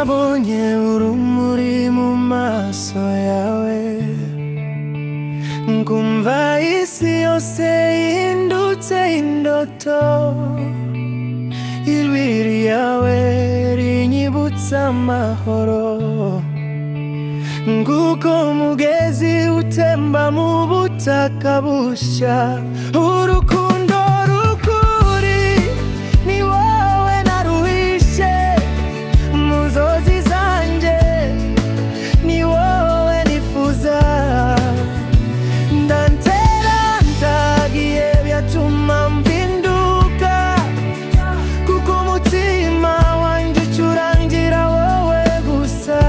nabonye urumuri mu maso yawe, ngumva isi yose ihindutse indoto. Ijwi ryawe rinyibutsa amahoro, nguko umugezi utemba mu butaka bushya. Urukundo rukuri ni wowe naruhishe, mu nzozi zanje ni wowe nifuza. Ndantera ntagiye byatuma mpinduka, kuko umutima wanjye ucurangira wowe gusa.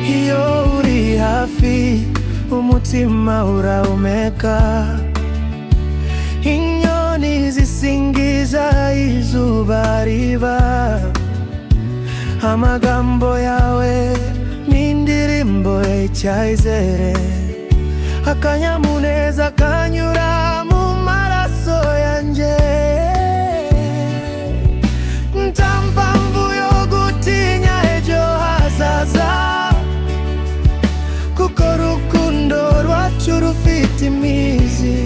Iyo uri hafi umutima urahumeka, inyoni zisingiza izuba riva. Amagambo yawe ni indirimbo y'icyizere, akanyamuneza kanyura mu maraso yanjye. Nta mpamvu yo gutinya ejo hazaza, kuko urukundo rwacu rufite imizi.